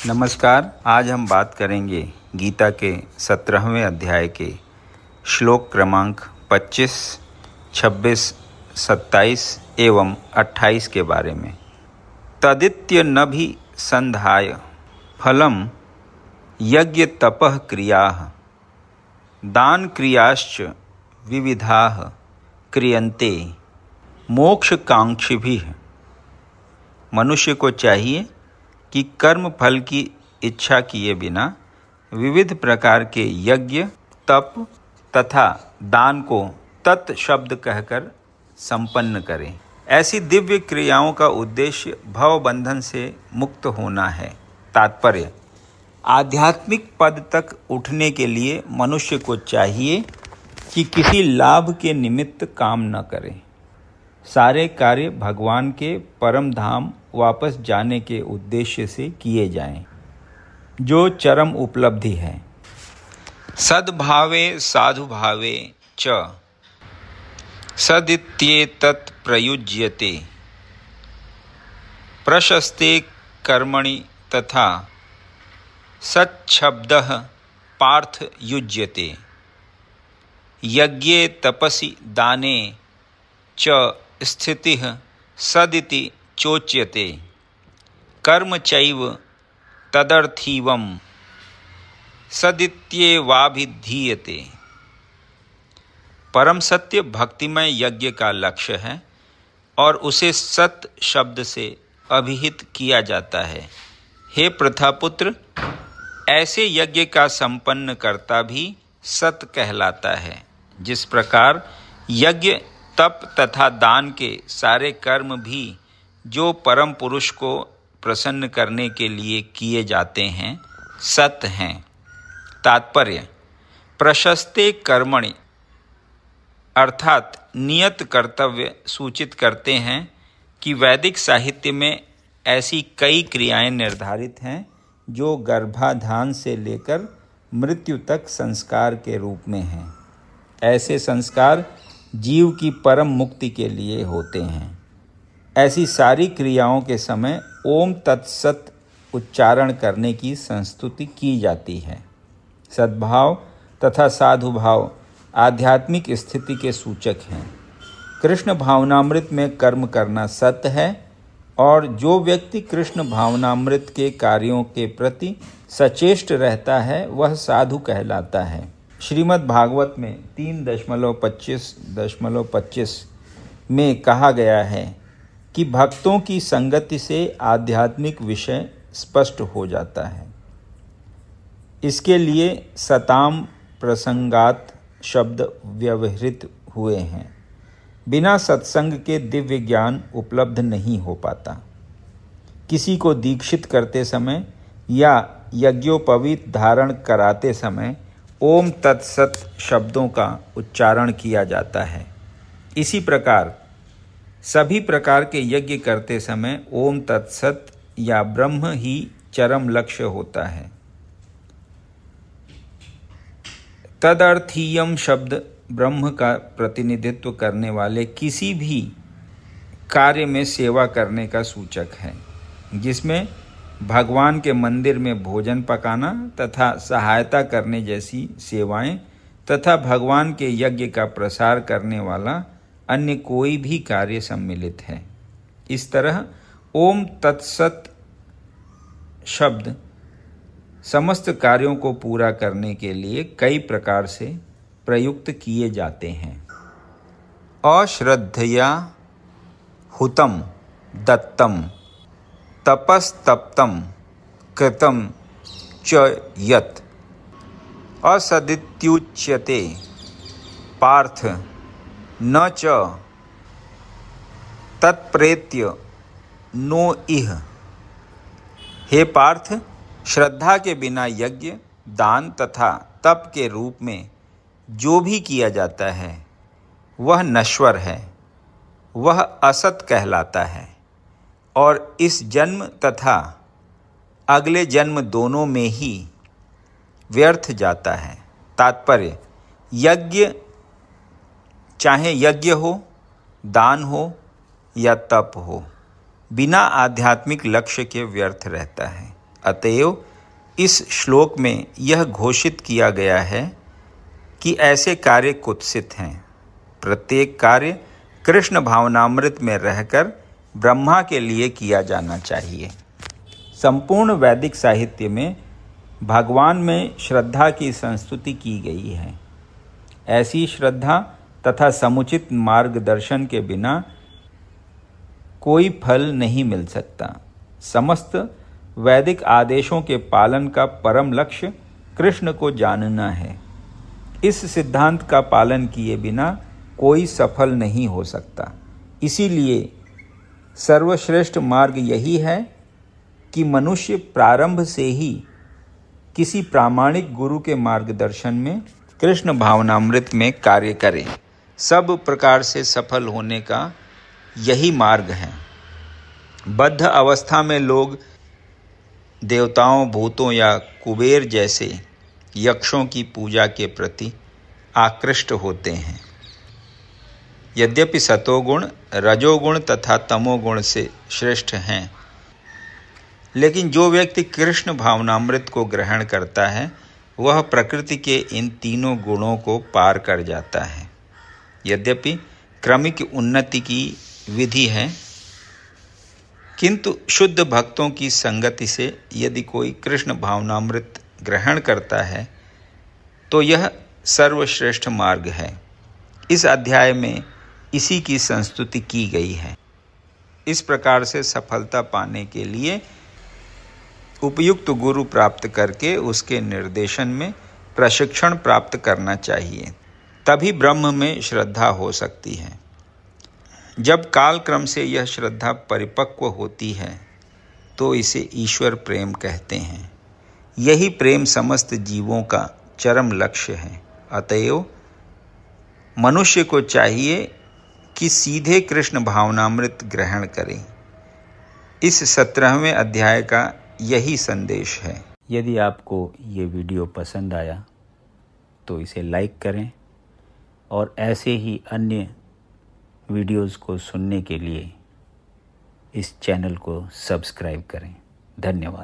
नमस्कार। आज हम बात करेंगे गीता के 17वें अध्याय के श्लोक क्रमांक 25, 26, 27 एवं 28 के बारे में। तदित्य न भी संधाय फलम यज्ञ तपः क्रियाः दान क्रियाश्च विविधाः क्रियन्ते मोक्षकांक्षिभिः। मनुष्य को चाहिए कि कर्म फल की इच्छा किए बिना विविध प्रकार के यज्ञ, तप तथा दान को तत् शब्द कहकर संपन्न करें। ऐसी दिव्य क्रियाओं का उद्देश्य भव बंधन से मुक्त होना है। तात्पर्य: आध्यात्मिक पद तक उठने के लिए मनुष्य को चाहिए कि किसी लाभ के निमित्त काम न करे। सारे कार्य भगवान के परम धाम वापस जाने के उद्देश्य से किए जाएं, जो चरम उपलब्धि है। सद्भावे साधुभावे च सदित्येतत् प्रयुज्यते प्रशस्ते कर्मणि तथा सच्छब्दः पार्थ युज्यते यज्ञे तपसि दाने च स्थितिः सदिति चोच्यते कर्म चैव तदर्थीवं सदित्येवाभिधीयते। परम सत्य भक्तिमय यज्ञ का लक्ष्य है और उसे सत शब्द से अभिहित किया जाता है। हे प्रथापुत्र, ऐसे यज्ञ का संपन्न करता भी सत कहलाता है। जिस प्रकार यज्ञ, तप तथा दान के सारे कर्म भी जो परम पुरुष को प्रसन्न करने के लिए किए जाते हैं, सत हैं। तात्पर्य: प्रशस्ते कर्मणि अर्थात नियत कर्तव्य सूचित करते हैं कि वैदिक साहित्य में ऐसी कई क्रियाएं निर्धारित हैं जो गर्भाधान से लेकर मृत्यु तक संस्कार के रूप में हैं। ऐसे संस्कार जीव की परम मुक्ति के लिए होते हैं। ऐसी सारी क्रियाओं के समय ओम तत्सत उच्चारण करने की संस्तुति की जाती है। सद्भाव तथा साधुभाव आध्यात्मिक स्थिति के सूचक हैं। कृष्ण भावनामृत में कर्म करना सत्य है और जो व्यक्ति कृष्ण भावनामृत के कार्यों के प्रति सचेष्ट रहता है वह साधु कहलाता है। श्रीमद् भागवत में 3.25.25 में कहा गया है कि भक्तों की संगति से आध्यात्मिक विषय स्पष्ट हो जाता है। इसके लिए सताम प्रसंगात शब्द व्यवहृत हुए हैं। बिना सत्संग के दिव्य ज्ञान उपलब्ध नहीं हो पाता। किसी को दीक्षित करते समय या यज्ञोपवीत धारण कराते समय ओम तत्सत शब्दों का उच्चारण किया जाता है। इसी प्रकार सभी प्रकार के यज्ञ करते समय ओम तत्सत या ब्रह्म ही चरम लक्ष्य होता है। तदर्थीयम शब्द ब्रह्म का प्रतिनिधित्व करने वाले किसी भी कार्य में सेवा करने का सूचक है, जिसमें भगवान के मंदिर में भोजन पकाना तथा सहायता करने जैसी सेवाएं तथा भगवान के यज्ञ का प्रसार करने वाला अन्य कोई भी कार्य सम्मिलित है। इस तरह ओम तत्सत शब्द समस्त कार्यों को पूरा करने के लिए कई प्रकार से प्रयुक्त किए जाते हैं। अश्रद्धया हुतम दत्तम तपस्तप्तम कृतम च यत् असदित्युच्यते पार्थ न च तत्प्रेत्य नो इह। हे पार्थ, श्रद्धा के बिना यज्ञ, दान तथा तप के रूप में जो भी किया जाता है वह नश्वर है, वह असत कहलाता है और इस जन्म तथा अगले जन्म दोनों में ही व्यर्थ जाता है। तात्पर्य: यज्ञ, चाहे यज्ञ हो, दान हो या तप हो, बिना आध्यात्मिक लक्ष्य के व्यर्थ रहता है। अतएव इस श्लोक में यह घोषित किया गया है कि ऐसे कार्य कुत्सित हैं। प्रत्येक कार्य कृष्ण भावनामृत में रहकर ब्रह्मा के लिए किया जाना चाहिए। संपूर्ण वैदिक साहित्य में भगवान में श्रद्धा की संस्तुति की गई है। ऐसी श्रद्धा तथा समुचित मार्गदर्शन के बिना कोई फल नहीं मिल सकता। समस्त वैदिक आदेशों के पालन का परम लक्ष्य कृष्ण को जानना है। इस सिद्धांत का पालन किए बिना कोई सफल नहीं हो सकता। इसीलिए सर्वश्रेष्ठ मार्ग यही है कि मनुष्य प्रारंभ से ही किसी प्रामाणिक गुरु के मार्गदर्शन में कृष्ण भावनामृत में कार्य करे। सब प्रकार से सफल होने का यही मार्ग है। बद्ध अवस्था में लोग देवताओं, भूतों या कुबेर जैसे यक्षों की पूजा के प्रति आकृष्ट होते हैं। यद्यपि सतोगुण, रजोगुण तथा तमोगुण से श्रेष्ठ हैं, लेकिन जो व्यक्ति कृष्ण भावनामृत को ग्रहण करता है वह प्रकृति के इन तीनों गुणों को पार कर जाता है। यद्यपि क्रमिक उन्नति की विधि है, किंतु शुद्ध भक्तों की संगति से यदि कोई कृष्ण भावनामृत ग्रहण करता है तो यह सर्वश्रेष्ठ मार्ग है। इस अध्याय में इसी की संस्तुति की गई है। इस प्रकार से सफलता पाने के लिए उपयुक्त गुरु प्राप्त करके उसके निर्देशन में प्रशिक्षण प्राप्त करना चाहिए, तभी ब्रह्म में श्रद्धा हो सकती है। जब काल क्रम से यह श्रद्धा परिपक्व होती है तो इसे ईश्वर प्रेम कहते हैं। यही प्रेम समस्त जीवों का चरम लक्ष्य है। अतएव मनुष्य को चाहिए कि सीधे कृष्ण भावनामृत ग्रहण करें। इस 17वें अध्याय का यही संदेश है। यदि आपको ये वीडियो पसंद आया तो इसे लाइक करें और ऐसे ही अन्य वीडियोज़ को सुनने के लिए इस चैनल को सब्सक्राइब करें। धन्यवाद।